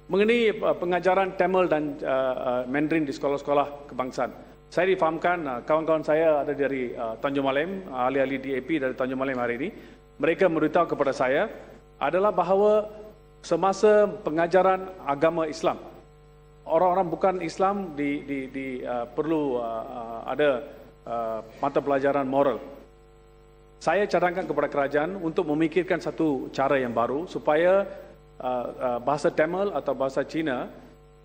mengenai pengajaran Tamil dan Mandarin di sekolah-sekolah kebangsaan. Saya difahamkan kawan-kawan saya ada dari Tanjung Malem, ahli-ahli DAP dari Tanjung Malem hari ini. Mereka memberitahu kepada saya adalah bahawa semasa pengajaran agama Islam, orang-orang bukan Islam perlu ada mata pelajaran moral. Saya cadangkan kepada kerajaan untuk memikirkan satu cara yang baru supaya bahasa Tamil atau bahasa Cina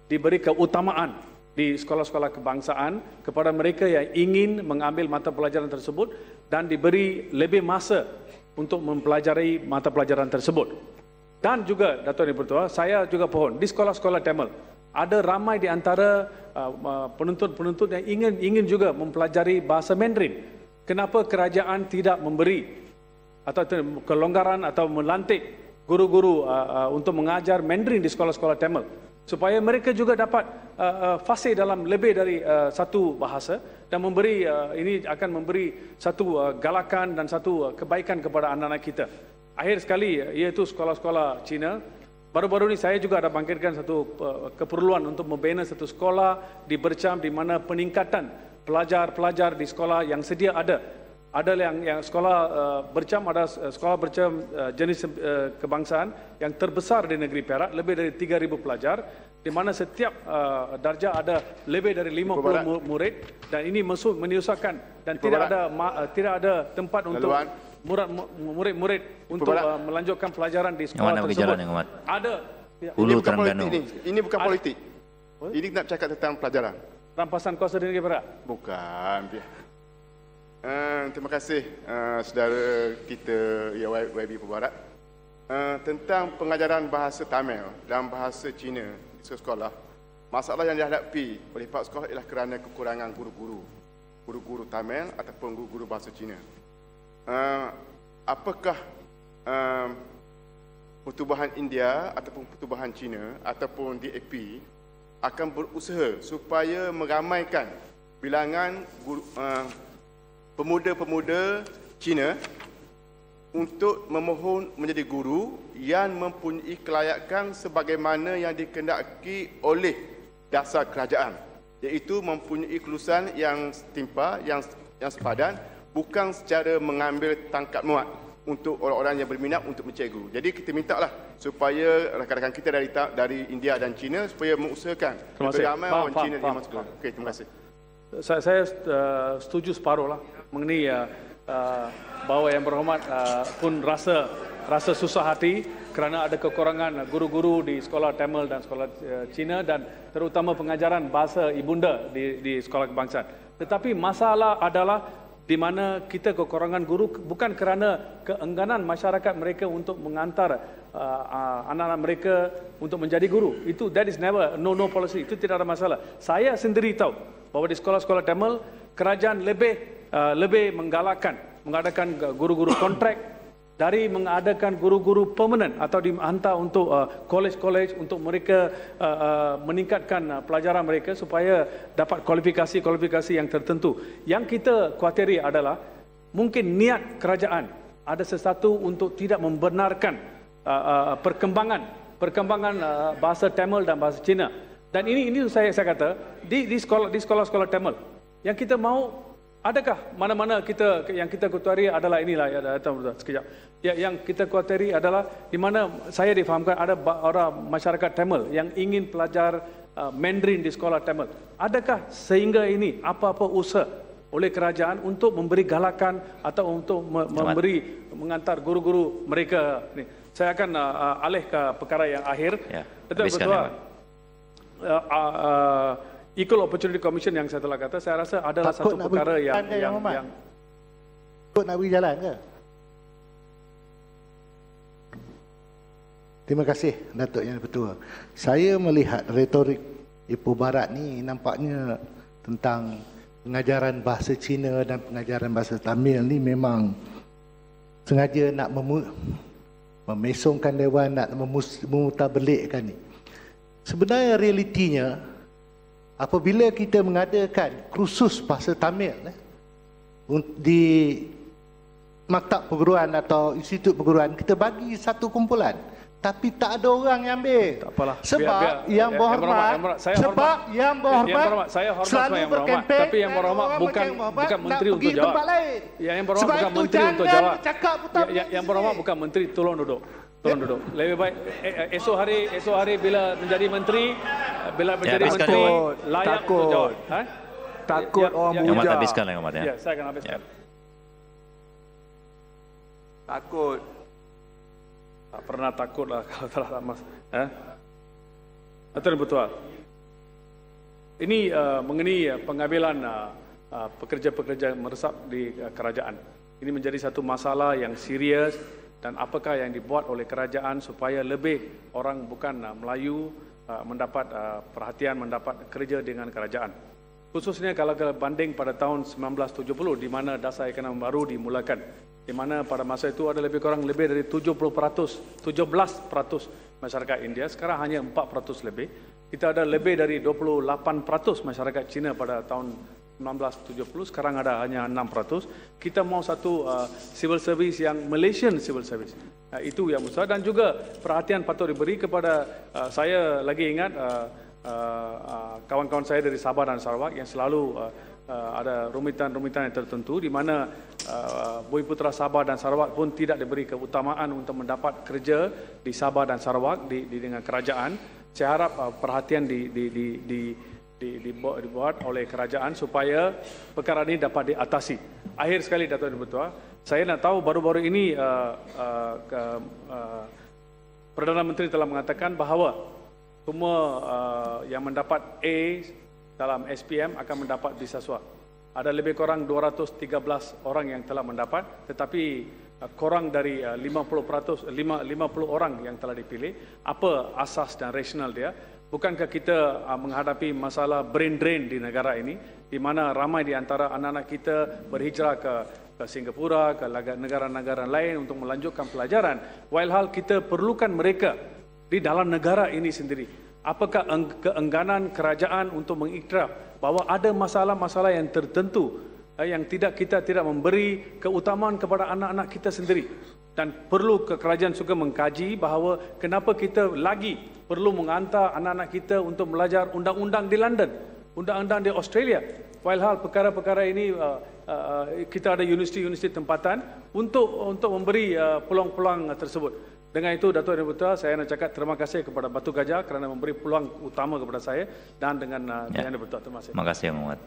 diberi keutamaan di sekolah-sekolah kebangsaan kepada mereka yang ingin mengambil mata pelajaran tersebut dan diberi lebih masa untuk mempelajari mata pelajaran tersebut. Dan juga, Dato' Yang Bertuah, saya juga pohon di sekolah-sekolah Tamil ada ramai di antara penuntut-penuntut yang ingin juga mempelajari bahasa Mandarin. Kenapa kerajaan tidak memberi atau kelonggaran atau melantik guru-guru untuk mengajar Mandarin di sekolah-sekolah Tamil supaya mereka juga dapat fasih dalam lebih dari satu bahasa dan ini akan memberi satu galakan dan satu kebaikan kepada anak-anak kita. Akhir sekali, iaitu sekolah-sekolah Cina. Baru-baru ini saya juga ada bangkitkan satu keperluan untuk membina satu sekolah di Bercam di mana peningkatan pelajar-pelajar di sekolah yang sedia ada yang sekolah Bercam, ada sekolah Bercam jenis kebangsaan yang terbesar di negeri Perak, lebih dari 3,000 pelajar, di mana setiap darjah ada lebih dari 50 murid, dan ini menyusahkan dan tidak ada tempat untuk murid-murid untuk melanjutkan pelajaran di sekolah tersebut. Ada. Hulu Terengganu. Ini bukan politik. Ini nak cakap tentang pelajaran. Rampasan kuasa di negeri Perak? Bukan. Terima kasih saudara kita YB Pebarat. Tentang pengajaran bahasa Tamil dan bahasa Cina di sekolah, masalah yang dihadapi oleh pihak sekolah ialah kerana kekurangan guru-guru Tamil ataupun guru-guru bahasa Cina. Apakah Pertubuhan India ataupun Pertubuhan Cina ataupun DAP akan berusaha supaya meramaikan bilangan pemuda-pemuda Cina untuk memohon menjadi guru yang mempunyai kelayakan sebagaimana yang dikehendaki oleh dasar kerajaan, iaitu mempunyai kelulusan yang setimpal, yang sepadan, bukan secara mengambil tangkap muat untuk orang-orang yang berminat untuk mencari guru. Jadi kita mintalah supaya rakan-rakan kita dari India dan China supaya mengusahakan lebih ramai orang Cina yang masuk. Okey, terima kasih. Saya setuju separuh lah mengenai bahawa Yang Berhormat pun rasa susah hati kerana ada kekurangan guru-guru di sekolah Tamil dan sekolah Cina dan terutama pengajaran bahasa ibunda di sekolah kebangsaan. Tetapi masalah adalah di mana kita kekurangan guru bukan kerana keengganan masyarakat mereka untuk mengantar anak-anak mereka untuk menjadi guru. That is never no policy. Itu tidak ada masalah. Saya sendiri tahu bahawa di sekolah-sekolah Tamil kerajaan lebih mengadakan guru-guru kontrak dari mengadakan guru-guru permanent atau dihantar untuk college untuk mereka meningkatkan pelajaran mereka supaya dapat kualifikasi yang tertentu. Yang kita khawatiri adalah mungkin niat kerajaan ada sesuatu untuk tidak membenarkan perkembangan bahasa Tamil dan bahasa Cina. Dan ini saya kata di sekolah-sekolah Tamil yang kita mahu. Adakah mana-mana yang kita khawatiri adalah inilah sekejap. Yang kita khawatiri adalah di mana saya difahamkan ada orang masyarakat Tamil yang ingin pelajar Mandarin di sekolah Tamil. Adakah sehingga ini apa-apa usaha oleh kerajaan untuk memberi galakan atau untuk mengantar guru-guru mereka ni? Saya akan alih ke perkara yang akhir. Ya, betul. Equal Opportunity Commission yang saya telah kata, saya rasa adalah satu perkara yang nak beri jalan ke? Terima kasih Datuk Yang Bertuah. Saya melihat retorik Ipoh Barat ni nampaknya tentang pengajaran bahasa Cina dan pengajaran bahasa Tamil ni memang sengaja nak memesongkan Dewan, nak memutablikkan ni. Sebenarnya realitinya apabila kita mengadakan kursus bahasa Tamil di maktab perguruan atau institut perguruan, kita bagi satu kumpulan tapi tak ada orang yang ambil. Tak apalah. Sebab yang berhormat, sebab yang berhormat saya hormat selalu semua yang berhormat, berkempen, tapi yang berhormat bukan menteri nak untuk pergi jawab. tempat lain. Yang berhormat Sebab bukan itu menteri untuk jangan jawab. cakap putar Yang berhormat bukan menteri, tolong duduk. Tolong duduk. Lebih baik esok hari bila menjadi menteri, layak untuk jawab. Takut orang Yang bujang. habiskan lah, Ahmad. Ya, saya akan habiskan. Takut. Tak pernah takut lah kalau tak mas. Betul. Ini mengenai pengambilan pekerja-pekerja meresap di kerajaan. Ini menjadi satu masalah yang serius dan apakah yang dibuat oleh kerajaan supaya lebih orang bukan Melayu mendapat perhatian, mendapat kerja dengan kerajaan. Khususnya kalau banding pada tahun 1970 di mana dasar ekonomi baru dimulakan. Di mana pada masa itu ada lebih dari 17% masyarakat India, sekarang hanya 4% lebih. Kita ada lebih dari 28% masyarakat Cina pada tahun 1970, sekarang ada hanya 6%. Kita mau satu civil service yang Malaysian civil service. Itu yang besar dan juga perhatian patut diberi kepada saya lagi ingat kawan-kawan saya dari Sabah dan Sarawak yang selalu ada rumitan-rumitan yang tertentu di mana Bumiputera Sabah dan Sarawak pun tidak diberi keutamaan untuk mendapat kerja di Sabah dan Sarawak dengan kerajaan. Saya harap perhatian dibuat oleh kerajaan supaya perkara ini dapat diatasi. Akhir sekali Datuk Dipertua, saya nak tahu baru-baru ini Perdana Menteri telah mengatakan bahawa semua yang mendapat A dalam SPM akan mendapat beasiswa. Ada lebih kurang 213 orang yang telah mendapat, tetapi kurang dari 50% 50 orang yang telah dipilih. Apa asas dan rasional dia? Bukankah kita menghadapi masalah brain drain di negara ini, di mana ramai di antara anak-anak kita berhijrah ke Singapura, ke negara-negara lain untuk melanjutkan pelajaran, walhal kita perlukan mereka di dalam negara ini sendiri. Apakah keengganan kerajaan untuk mengiktiraf bahawa ada masalah-masalah yang tertentu yang kita tidak memberi keutamaan kepada anak-anak kita sendiri, dan perlu kerajaan juga mengkaji bahawa kenapa kita lagi perlu menghantar anak-anak kita untuk belajar undang-undang di London, undang-undang di Australia, walhal perkara-perkara ini kita ada universiti-universiti tempatan untuk memberi peluang-peluang tersebut. Dengan itu, Datuk Dipertua, saya nak cakap terima kasih kepada Batu Gajah kerana memberi peluang utama kepada saya dan dengan Yang Dipertua. Terima kasih. Terima kasih, Ahmad.